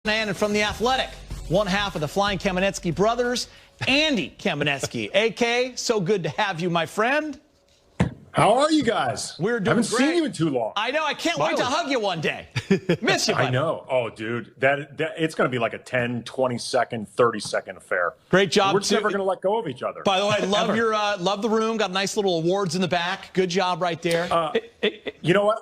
And from The Athletic, one half of the Flying Kamenetsky brothers, Andy Kamenetsky. AK, so good to have you, my friend. How are you guys? We're doing I haven't seen you in too long. I know. I can't wait to hug you one day. Miss you, buddy. I know. Oh, dude. That it's going to be like a 10, 20-second, 30-second affair. Great job. We're never going to let go of each other. By the way, I love the room. Got nice little awards in the back. Good job right there. You know what?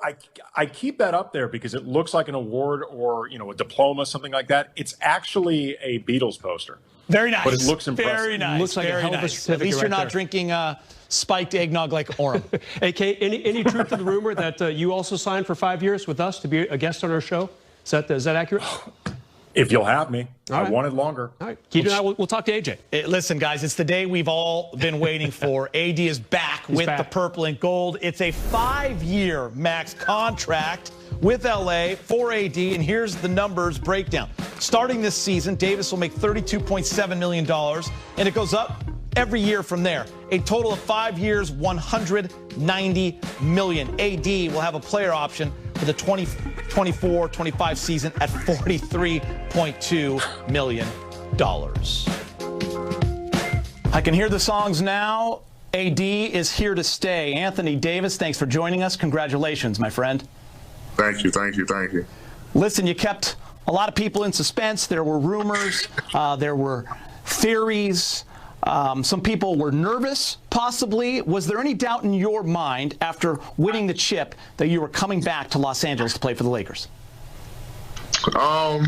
I keep that up there because it looks like an award or, a diploma, something like that. It's actually a Beatles poster. Very nice. But it looks impressive. Very nice. Looks like a hell of a certificate. At least you're right not there. drinking spiked eggnog like Orem. AK, any truth to the rumor that you also signed for 5 years with us to be a guest on our show? Is that accurate? If you'll have me. All right. I wanted longer. All right. Keep it out. We'll talk to AJ. Listen, guys, it's the day we've all been waiting for. AD is back the purple and gold. It's a 5-year max contract with LA for AD, and here's the numbers breakdown. Starting this season, Davis will make $32.7 million, and it goes up every year from there. A total of 5 years, $190 million. AD will have a player option for the 2024-25 season at $43.2 million. I can hear the songs now. AD is here to stay. Anthony Davis, thanks for joining us. Congratulations, my friend. Thank you, thank you, thank you. Listen, you kept a lot of people in suspense. There were rumors. There were theories. Some people were nervous, possibly. Was there any doubt in your mind after winning the chip that you were coming back to Los Angeles to play for the Lakers? I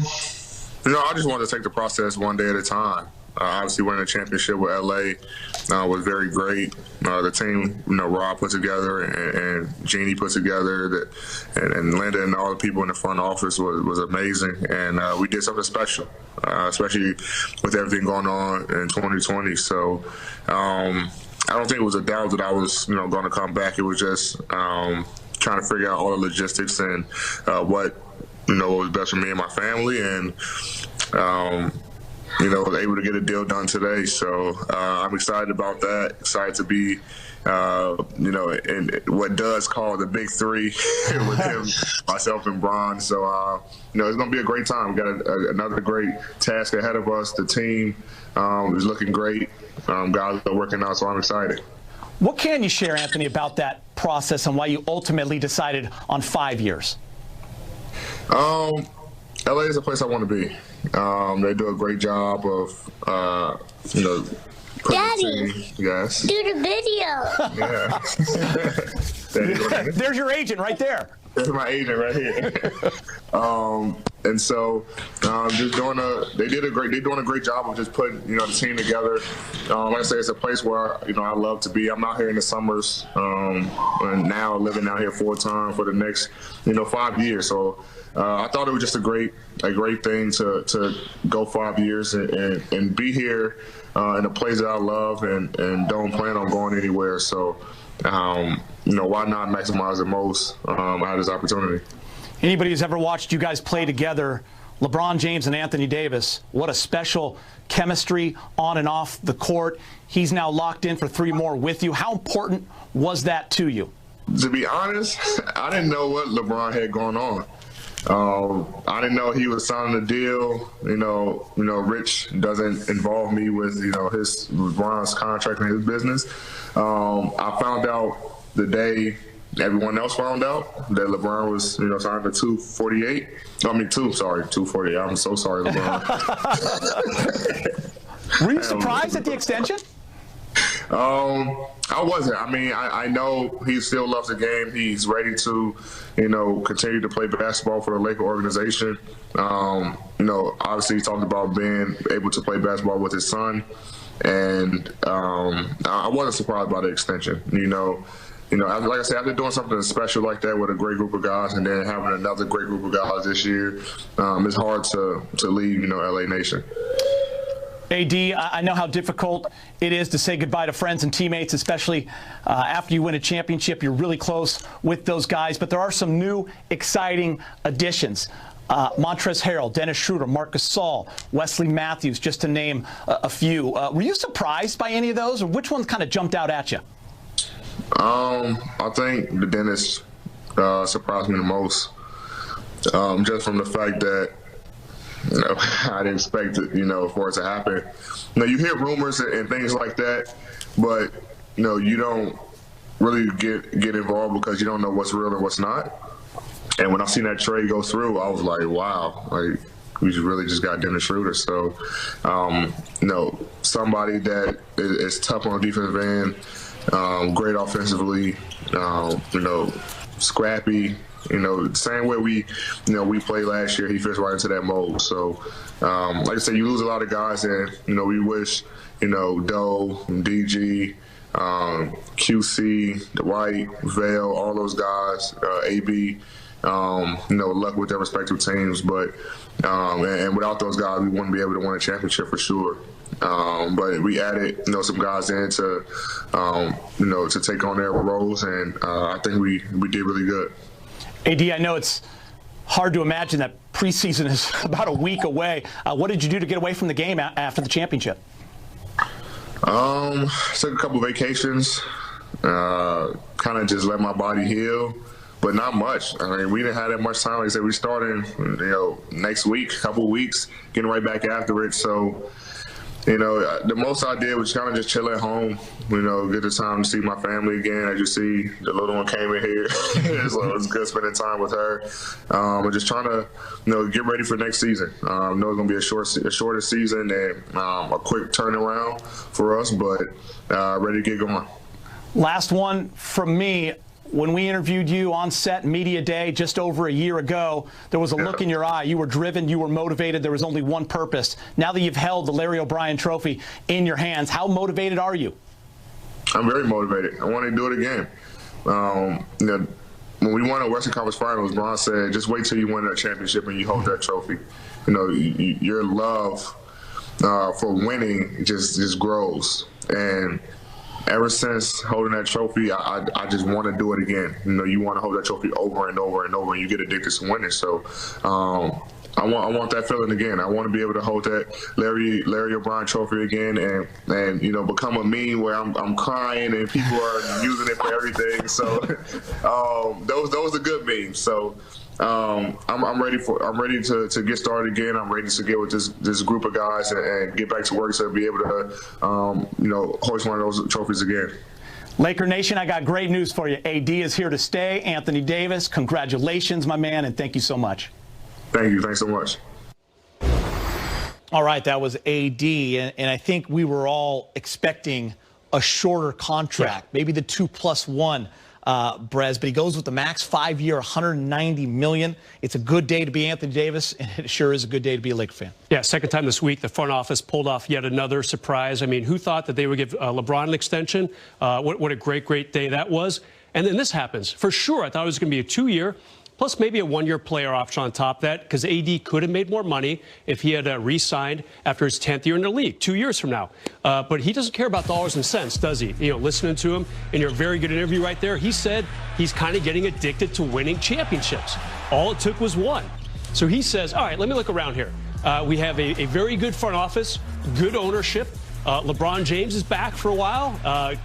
just wanted to take the process one day at a time. Obviously, winning a championship with LA was very great. The team, Rob put together and Jeannie put together, and Linda and all the people in the front office was amazing. And we did something special, especially with everything going on in 2020. So I don't think it was a doubt that I was, going to come back. It was just trying to figure out all the logistics and what was best for me and my family. And was able to get a deal done today. So I'm excited about that. Excited to be, in what does call the big three with him, myself, and Bron. So, it's going to be a great time. We got another great task ahead of us. The team is looking great. Guys are working out, so I'm excited. What can you share, Anthony, about that process and why you ultimately decided on 5 years? LA is a place I want to be. They do a great job of, Daddy, yes. do the video. Yeah. There's your agent right there. That's my agent right here. And so, just they're doing a great job of just putting, the team together. Like I say, it's a place where, I love to be. I'm out here in the summers, and now living out here full time for the next, 5 years. So, I thought it was just a great thing to go 5 years and be here in a place that I love and don't plan on going anywhere. So, why not maximize the most out of this opportunity? Anybody who's ever watched you guys play together, LeBron James and Anthony Davis, what a special chemistry on and off the court. He's now locked in for 3 more with you. How important was that to you? To be honest, I didn't know what LeBron had going on. I didn't know he was signing a deal. Rich doesn't involve me with, his LeBron's contract and his business. I found out the day everyone else found out that LeBron was, signed to 248. 248. I'm so sorry, LeBron. Were you surprised at the extension? I wasn't. I know he still loves the game. He's ready to, continue to play basketball for the Laker organization. Obviously he talked about being able to play basketball with his son. And I wasn't surprised by the extension. Like I said, after doing something special like that with a great group of guys and then having another great group of guys this year, it's hard to leave, LA Nation. AD, I know how difficult it is to say goodbye to friends and teammates, especially after you win a championship. You're really close with those guys, but there are some new exciting additions. Montrezl Harrell, Dennis Schroeder, Marc Gasol, Wesley Matthews, just to name a few. Were you surprised by any of those, or which one kind of jumped out at you? I think the Dennis surprised me the most, just from the fact that I didn't expect it, for it to happen. You hear rumors and things like that, but you don't really get involved because you don't know what's real and what's not. And when I seen that trade go through, I was like, wow, like we really just got Dennis Schroeder. So, somebody that is tough on the defensive end, great offensively, scrappy. The same way we played last year, he fits right into that mold. So, like I said, you lose a lot of guys, and we wish Doe, DG, QC, Dwight, Vale, all those guys, AB, luck with their respective teams. But and without those guys, we wouldn't be able to win a championship for sure. But we added, some guys in to take on their roles, and I think we did really good. AD, I know it's hard to imagine that preseason is about a week away. What did you do to get away from the game after the championship? Took a couple vacations, kind of just let my body heal, but not much. I mean, we didn't have that much time. Like I said, we started, next week, couple of weeks, getting right back after it. So, the most I did was kind of just chill at home, get the time to see my family again. As you see, the little one came in here, so it was good spending time with her. And just trying to, get ready for next season. I know it's going to be a shorter season and a quick turnaround for us, but ready to get going. Last one from me. When we interviewed you on set Media Day just over a year ago, there was a look in your eye. You were driven, you were motivated. There was only one purpose. Now that you've held the Larry O'Brien Trophy in your hands, how motivated are you? I'm very motivated. I want to do it again. When we won the Western Conference Finals, LeBron said, just wait till you win that championship and you hold that trophy. Your love for winning just grows. And ever since holding that trophy, I just want to do it again. You want to hold that trophy over and over and over, and you get addicted to winning. So I want that feeling again. I want to be able to hold that Larry O'Brien Trophy again, and become a meme where I'm crying and people are using it for everything. So those are good memes. So I'm ready to get started again. I'm ready to get with this group of guys and get back to work to be able to hoist one of those trophies again. Laker Nation, I got great news for you. AD is here to stay. Anthony Davis, congratulations, my man, and thank you so much. Thank you. Thanks so much. All right, that was AD, and I think we were all expecting a shorter contract, maybe the 2+1. Brez, but he goes with the max 5-year, $190 million. It's a good day to be Anthony Davis, and it sure is a good day to be a Laker fan. Yeah, second time this week, the front office pulled off yet another surprise. I mean, who thought that they would give LeBron an extension? What a great day that was. And then this happens. For sure, I thought it was going to be a 2-year, plus maybe a 1-year player option on top of that, because AD could have made more money if he had re-signed after his 10th year in the league, 2 years from now. But he doesn't care about dollars and cents, does he? Listening to him in your very good interview right there, he said he's kind of getting addicted to winning championships. All it took was one. So he says, all right, let me look around here. We have a very good front office, good ownership. LeBron James is back for a while.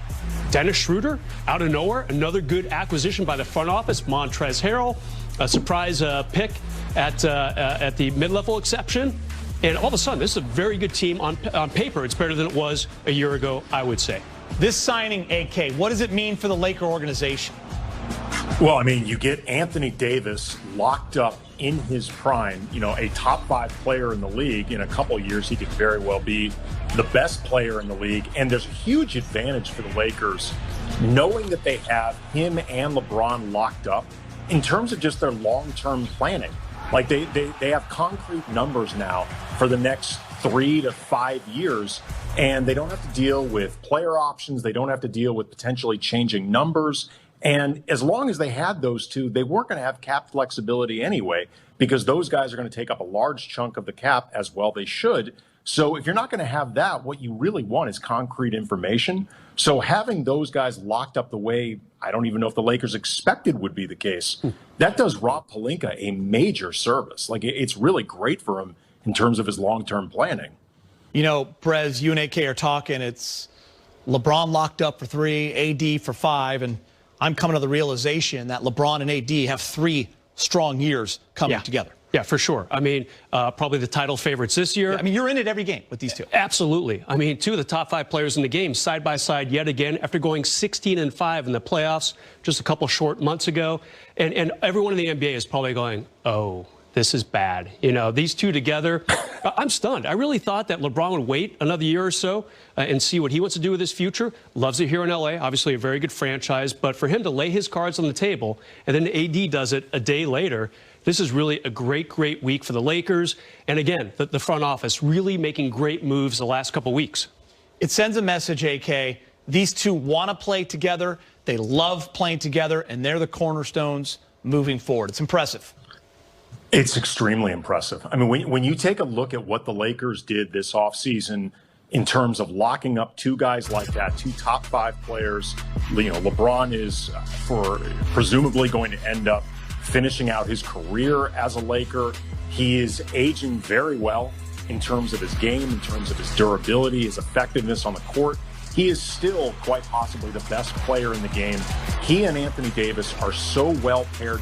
Dennis Schroeder, out of nowhere, another good acquisition by the front office. Montrezl Harrell, a surprise pick at the mid-level exception. And all of a sudden, this is a very good team on paper. It's better than it was a year ago, I would say. This signing, AK, what does it mean for the Laker organization? Well, I mean, you get Anthony Davis locked up in his prime, a top 5 player in the league. In a couple of years, he could very well be the best player in the league. And there's a huge advantage for the Lakers knowing that they have him and LeBron locked up in terms of just their long-term planning. Like they have concrete numbers now for the next 3 to 5 years, and they don't have to deal with player options. They don't have to deal with potentially changing numbers. And as long as they had those two, they weren't going to have cap flexibility anyway, because those guys are going to take up a large chunk of the cap, as well they should. So if you're not going to have that, what you really want is concrete information. So having those guys locked up the way I don't even know if the Lakers expected would be the case, that does Rob Pelinka a major service. Like, it's really great for him in terms of his long-term planning. Brez, you and AK are talking. It's LeBron locked up for 3, AD for 5, and I'm coming to the realization that LeBron and AD have 3 strong years coming together. Yeah, for sure. I mean, probably the title favorites this year. Yeah, I mean, you're in it every game with these two. Absolutely. I mean, two of the top 5 players in the game side by side yet again after going 16-5 in the playoffs just a couple short months ago. And everyone in the NBA is probably going, oh, this is bad. You know, these two together, I'm stunned. I really thought that LeBron would wait another year or so and see what he wants to do with his future. Loves it here in L.A., obviously a very good franchise. But for him to lay his cards on the table and then AD does it a day later, this is really a great, great week for the Lakers. And again, the front office really making great moves the last couple weeks. It sends a message, AK. These two want to play together. They love playing together, and they're the cornerstones moving forward. It's impressive. It's extremely impressive. I mean, when you take a look at what the Lakers did this offseason in terms of locking up two guys like that, two top 5 players, you know, LeBron is presumably going to end up finishing out his career as a Laker. He is aging very well in terms of his game, in terms of his durability, his effectiveness on the court. He is still quite possibly the best player in the game. He and Anthony Davis are so well paired.